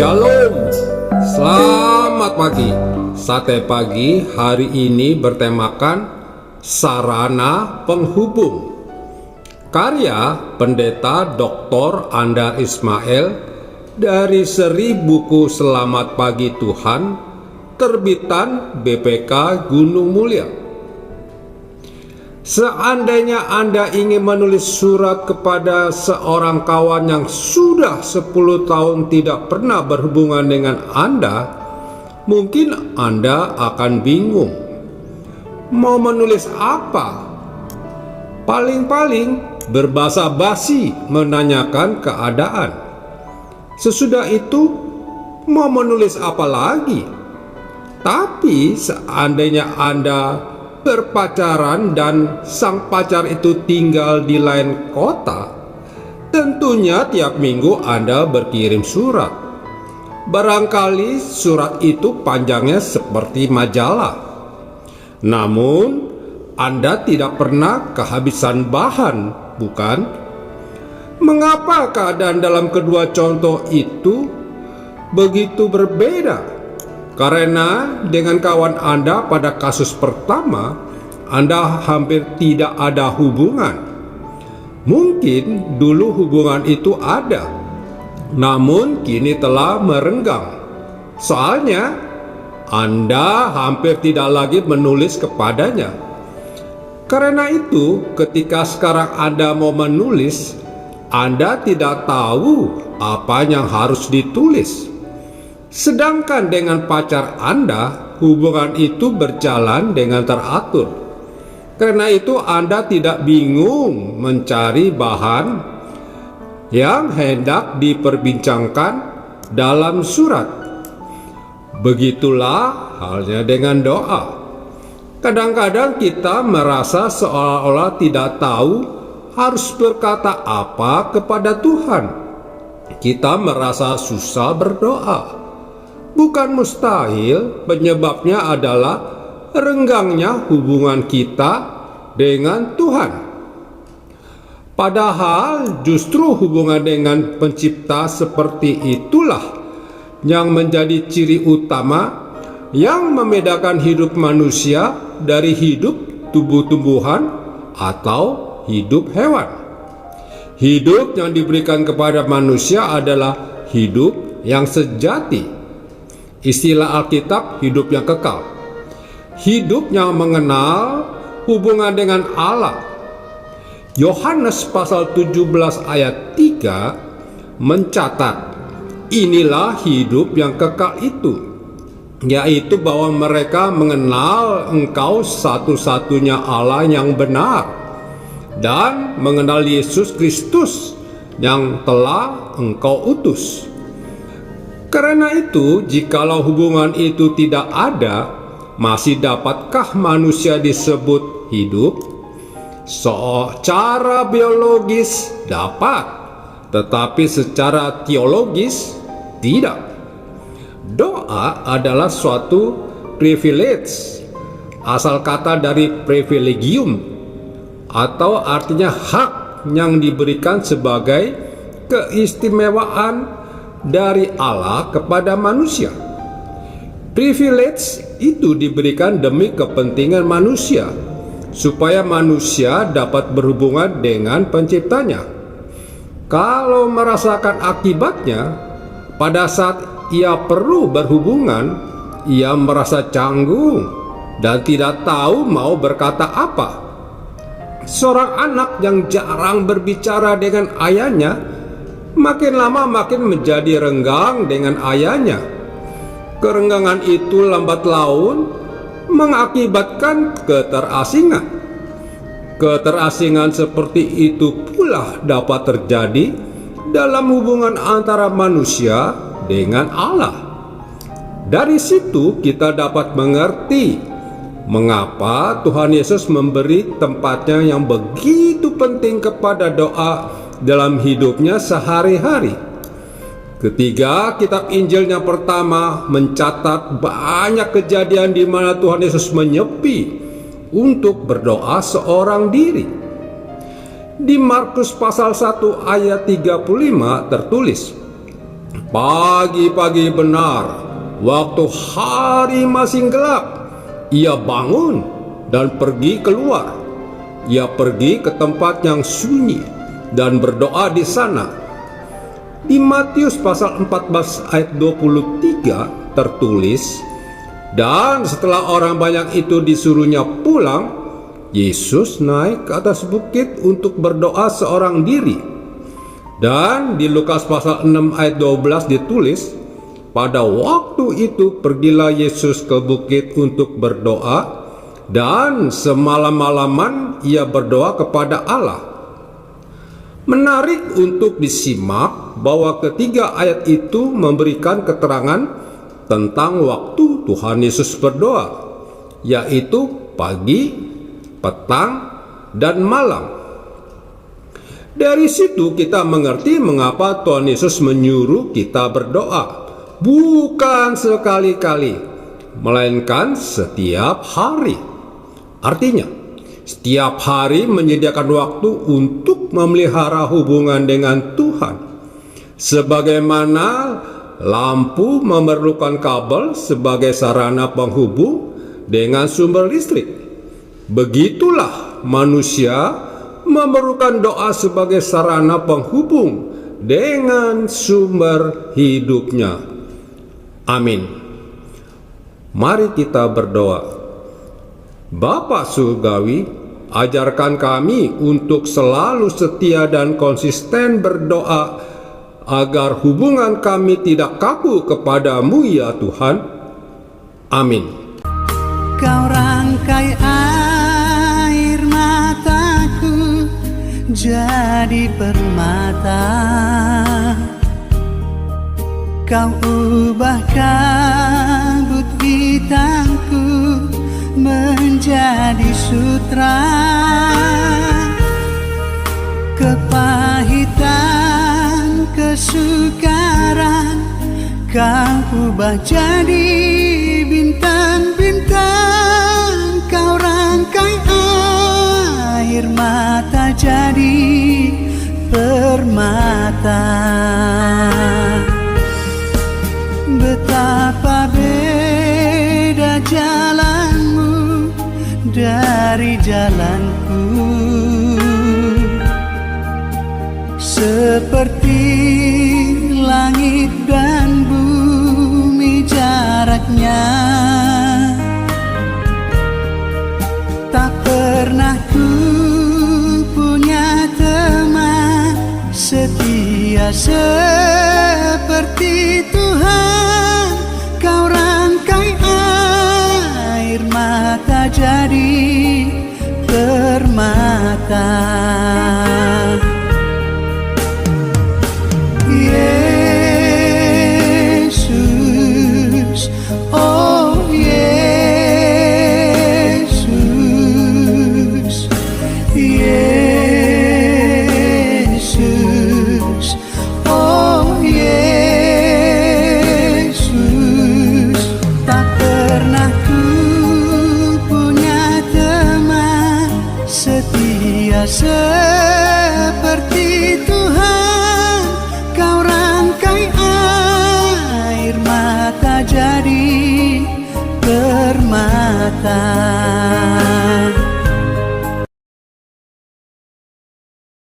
Shalom, selamat pagi. Sate pagi hari ini bertemakan sarana penghubung. Karya Pendeta Dr. Andar Ismail dari seri buku Selamat Pagi Tuhan, terbitan BPK Gunung Mulia. Seandainya Anda ingin menulis surat kepada seorang kawan yang sudah 10 tahun tidak pernah berhubungan dengan Anda, mungkin Anda akan bingung. Mau menulis apa? Paling-paling berbahasa basi menanyakan keadaan. Sesudah itu, mau menulis apa lagi? Tapi seandainya Anda berpacaran dan sang pacar itu tinggal di lain kota, tentunya tiap minggu Anda berkirim surat. Barangkali surat itu panjangnya seperti majalah. Namun, Anda tidak pernah kehabisan bahan, bukan? Mengapa keadaan dalam kedua contoh itu begitu berbeda? Karena dengan kawan Anda pada kasus pertama, Anda hampir tidak ada hubungan. Mungkin dulu hubungan itu ada, namun kini telah merenggang. Soalnya Anda hampir tidak lagi menulis kepadanya. Karena itu, ketika sekarang Anda mau menulis, Anda tidak tahu apa yang harus ditulis. Sedangkan dengan pacar Anda, hubungan itu berjalan dengan teratur. Karena itu Anda tidak bingung mencari bahan yang hendak diperbincangkan dalam surat. Begitulah halnya dengan doa. Kadang-kadang kita merasa seolah-olah tidak tahu harus berkata apa kepada Tuhan. Kita merasa susah berdoa. Bukan mustahil, penyebabnya adalah renggangnya hubungan kita dengan Tuhan. Padahal justru hubungan dengan Pencipta seperti itulah yang menjadi ciri utama yang membedakan hidup manusia dari hidup tumbuh-tumbuhan atau hidup hewan. Hidup yang diberikan kepada manusia adalah hidup yang sejati. Istilah Alkitab, hidup yang kekal. Hidup yang mengenal hubungan dengan Allah. Yohanes pasal 17 ayat 3 mencatat, inilah hidup yang kekal itu, yaitu bahwa mereka mengenal Engkau satu-satunya Allah yang benar, dan mengenal Yesus Kristus yang telah Engkau utus. Karena itu, jikalau hubungan itu tidak ada, masih dapatkah manusia disebut hidup? Secara biologis dapat, tetapi secara teologis tidak. Doa adalah suatu privilege, asal kata dari privilegium, atau artinya hak yang diberikan sebagai keistimewaan dari Allah kepada manusia. Privilege itu diberikan demi kepentingan manusia, supaya manusia dapat berhubungan dengan Penciptanya. Kalau merasakan akibatnya, pada saat ia perlu berhubungan, ia merasa canggung dan tidak tahu mau berkata apa. Seorang anak yang jarang berbicara dengan ayahnya, makin lama makin menjadi renggang dengan ayahnya. Kerenggangan itu lambat laun mengakibatkan keterasingan. Keterasingan seperti itu pula dapat terjadi dalam hubungan antara manusia dengan Allah. Dari situ kita dapat mengerti mengapa Tuhan Yesus memberi tempatnya yang begitu penting kepada doa dalam hidupnya sehari-hari. Ketiga, kitab Injil yang pertama mencatat banyak kejadian di mana Tuhan Yesus menyepi untuk berdoa seorang diri. Di Markus pasal 1 ayat 35 tertulis, Pagi-pagi benar, waktu hari masih gelap, ia bangun dan pergi keluar. Ia pergi ke tempat yang sunyi dan berdoa di sana. Di Matius pasal 14 ayat 23 tertulis, dan setelah orang banyak itu disuruhnya pulang, Yesus naik ke atas bukit untuk berdoa seorang diri. Dan di Lukas pasal 6 ayat 12 ditulis, pada waktu itu pergilah Yesus ke bukit untuk berdoa, dan semalam-malaman ia berdoa kepada Allah. Menarik untuk disimak bahwa ketiga ayat itu memberikan keterangan tentang waktu Tuhan Yesus berdoa, yaitu pagi, petang, dan malam. Dari situ kita mengerti mengapa Tuhan Yesus menyuruh kita berdoa, bukan sekali-kali, melainkan setiap hari. Artinya, setiap hari menyediakan waktu untuk memelihara hubungan dengan Tuhan. Sebagaimana lampu memerlukan kabel sebagai sarana penghubung dengan sumber listrik, begitulah manusia memerlukan doa sebagai sarana penghubung dengan sumber hidupnya. Amin. Mari kita berdoa. Bapa Surgawi, ajarkan kami untuk selalu setia dan konsisten berdoa agar hubungan kami tidak kaku kepadamu ya Tuhan. Amin. Kau rangkai air mataku jadi permata, kau ubah kabut hitamku menjadi sutra, kepahitan kesukaran kau ubah jadi bintang-bintang, kau rangkai air mata jadi permata. Betapa beda jalanmu dari jalanku, seperti langit dan bumi jaraknya. Tak pernah ku punya teman setia seperti Tuhan. Kau rangkai air mata jadi permata. Yesus, oh Yesus, Yesus, oh Yesus. Tak pernah ku punya teman setia seperti Tuhan. Kau rangkai air mata jadi permata.